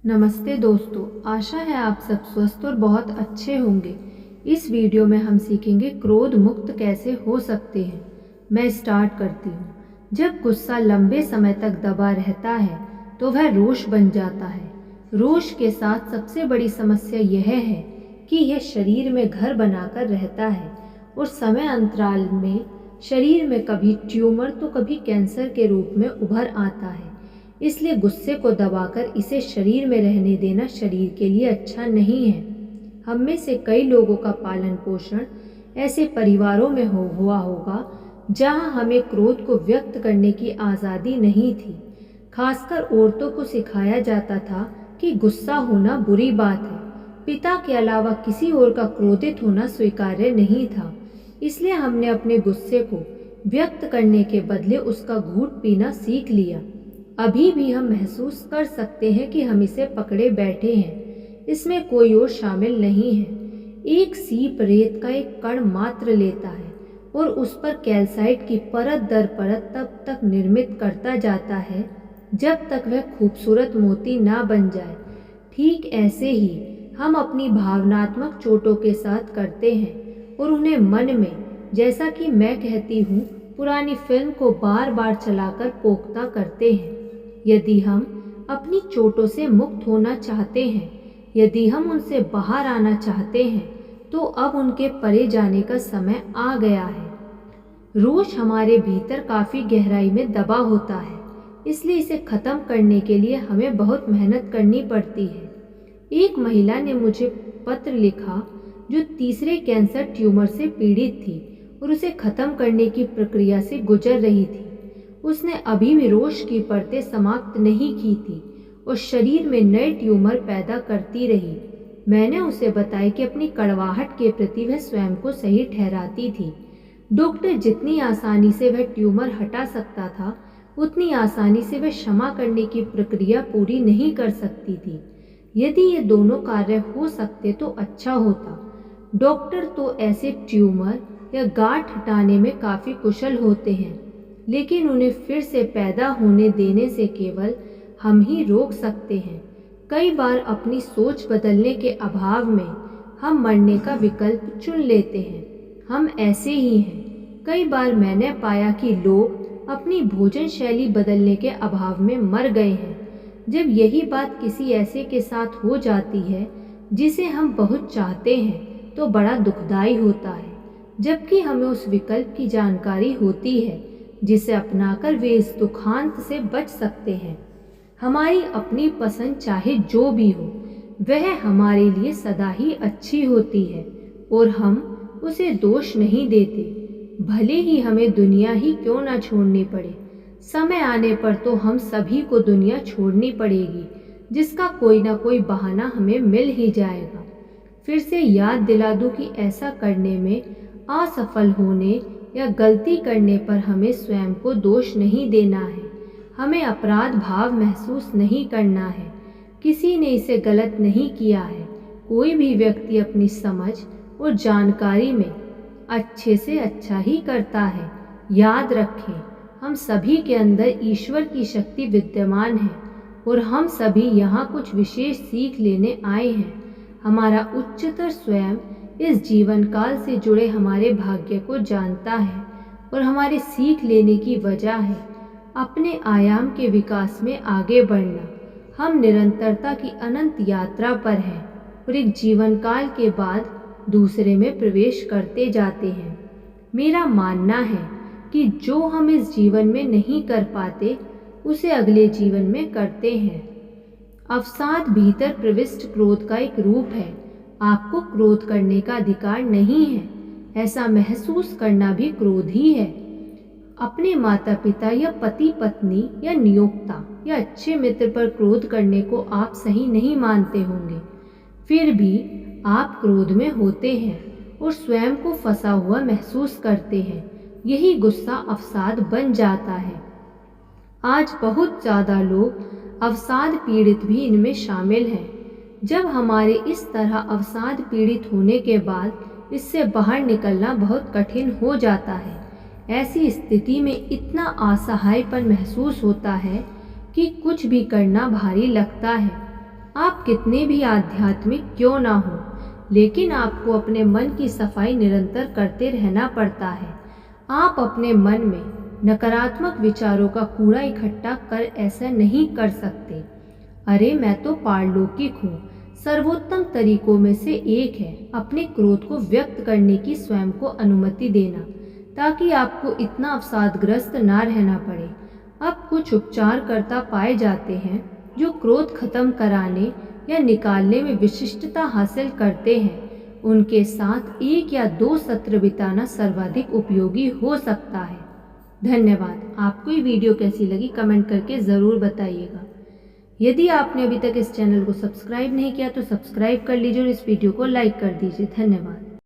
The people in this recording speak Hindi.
नमस्ते दोस्तों, आशा है आप सब स्वस्थ और बहुत अच्छे होंगे। इस वीडियो में हम सीखेंगे क्रोध मुक्त कैसे हो सकते हैं। मैं स्टार्ट करती हूँ। जब गुस्सा लंबे समय तक दबा रहता है तो वह रोष बन जाता है। रोष के साथ सबसे बड़ी समस्या यह है कि यह शरीर में घर बनाकर रहता है और समय अंतराल में शरीर में कभी ट्यूमर तो कभी कैंसर के रूप में उभर आता है। इसलिए गुस्से को दबाकर इसे शरीर में रहने देना शरीर के लिए अच्छा नहीं है। हम में से कई लोगों का पालन पोषण ऐसे परिवारों में हुआ होगा जहां हमें क्रोध को व्यक्त करने की आज़ादी नहीं थी। खासकर औरतों को सिखाया जाता था कि गुस्सा होना बुरी बात है। पिता के अलावा किसी और का क्रोधित होना स्वीकार्य नहीं था। इसलिए हमने अपने गुस्से को व्यक्त करने के बदले उसका घूंट पीना सीख लिया। अभी भी हम महसूस कर सकते हैं कि हम इसे पकड़े बैठे हैं। इसमें कोई और शामिल नहीं है। एक सीप रेत का एक कण मात्र लेता है और उस पर कैल्साइट की परत दर परत तब तक निर्मित करता जाता है जब तक वह खूबसूरत मोती ना बन जाए। ठीक ऐसे ही हम अपनी भावनात्मक चोटों के साथ करते हैं और उन्हें मन में, जैसा कि मैं कहती हूँ, पुरानी फिल्म को बार बार चलाकर पोख्ता करते हैं। यदि हम अपनी चोटों से मुक्त होना चाहते हैं, यदि हम उनसे बाहर आना चाहते हैं, तो अब उनके परे जाने का समय आ गया है। रोष हमारे भीतर काफ़ी गहराई में दबा होता है, इसलिए इसे ख़त्म करने के लिए हमें बहुत मेहनत करनी पड़ती है। एक महिला ने मुझे पत्र लिखा जो तीसरे कैंसर ट्यूमर से पीड़ित थी और उसे ख़त्म करने की प्रक्रिया से गुजर रही थी। उसने अभी भी रोष की परतें समाप्त नहीं की थी और शरीर में नए ट्यूमर पैदा करती रही। मैंने उसे बताया कि अपनी कड़वाहट के प्रति वह स्वयं को सही ठहराती थी। डॉक्टर जितनी आसानी से वह ट्यूमर हटा सकता था, उतनी आसानी से वह क्षमा करने की प्रक्रिया पूरी नहीं कर सकती थी। यदि ये दोनों कार्य हो सकते तो अच्छा होता। डॉक्टर तो ऐसे ट्यूमर या गांठ हटाने में काफ़ी कुशल होते हैं, लेकिन उन्हें फिर से पैदा होने देने से केवल हम ही रोक सकते हैं। कई बार अपनी सोच बदलने के अभाव में हम मरने का विकल्प चुन लेते हैं। हम ऐसे ही हैं। कई बार मैंने पाया कि लोग अपनी भोजन शैली बदलने के अभाव में मर गए हैं। जब यही बात किसी ऐसे के साथ हो जाती है जिसे हम बहुत चाहते हैं तो बड़ा दुखदाई होता है, जबकि हमें उस विकल्प की जानकारी होती है जिसे अपनाकर वे इस दुखांत से बच सकते हैं। हमारी अपनी पसंद चाहे जो भी हो, वह हमारे लिए सदा ही अच्छी होती है और हम उसे दोष नहीं देते, भले ही हमें दुनिया ही क्यों ना छोड़नी पड़े। समय आने पर तो हम सभी को दुनिया छोड़नी पड़ेगी, जिसका कोई ना कोई बहाना हमें मिल ही जाएगा। फिर से याद दिला दूं कि ऐसा करने में, असफल होने या गलती करने पर हमें स्वयं को दोष नहीं देना है। हमें अपराध भाव महसूस नहीं करना है। किसी ने इसे गलत नहीं किया है। कोई भी व्यक्ति अपनी समझ और जानकारी में अच्छे से अच्छा ही करता है। याद रखें, हम सभी के अंदर ईश्वर की शक्ति विद्यमान है और हम सभी यहाँ कुछ विशेष सीख लेने आए हैं। हमारा उच्चतर स्वयं इस जीवन काल से जुड़े हमारे भाग्य को जानता है और हमारे सीख लेने की वजह है अपने आयाम के विकास में आगे बढ़ना। हम निरंतरता की अनंत यात्रा पर हैं और एक जीवन काल के बाद दूसरे में प्रवेश करते जाते हैं। मेरा मानना है कि जो हम इस जीवन में नहीं कर पाते, उसे अगले जीवन में करते हैं। अवसाद भीतर प्रविष्ट क्रोध का एक रूप है। आपको क्रोध करने का अधिकार नहीं है। ऐसा महसूस करना भी क्रोध ही है। अपने माता पिता या पति पत्नी या नियोक्ता या अच्छे मित्र पर क्रोध करने को आप सही नहीं मानते होंगे, फिर भी आप क्रोध में होते हैं और स्वयं को फंसा हुआ महसूस करते हैं। यही गुस्सा अवसाद बन जाता है। आज बहुत ज़्यादा लोग अवसाद पीड़ित भी इनमें शामिल हैं। जब हमारे इस तरह अवसाद पीड़ित होने के बाद इससे बाहर निकलना बहुत कठिन हो जाता है। ऐसी स्थिति में इतना असहायपन महसूस होता है कि कुछ भी करना भारी लगता है। आप कितने भी आध्यात्मिक क्यों ना हो, लेकिन आपको अपने मन की सफाई निरंतर करते रहना पड़ता है। आप अपने मन में नकारात्मक विचारों का कूड़ा इकट्ठा कर ऐसा नहीं कर सकते। अरे मैं तो पारलौकिक हूँ। सर्वोत्तम तरीकों में से एक है अपने क्रोध को व्यक्त करने की स्वयं को अनुमति देना, ताकि आपको इतना अवसादग्रस्त ना रहना पड़े। अब कुछ उपचारकर्ता पाए जाते हैं जो क्रोध खत्म कराने या निकालने में विशिष्टता हासिल करते हैं। उनके साथ 1 या 2 सत्र बिताना सर्वाधिक उपयोगी हो सकता है। धन्यवाद। आपको ये वीडियो कैसी लगी कमेंट करके ज़रूर बताइएगा। यदि आपने अभी तक इस चैनल को सब्सक्राइब नहीं किया तो सब्सक्राइब कर लीजिए और इस वीडियो को लाइक कर दीजिए। धन्यवाद।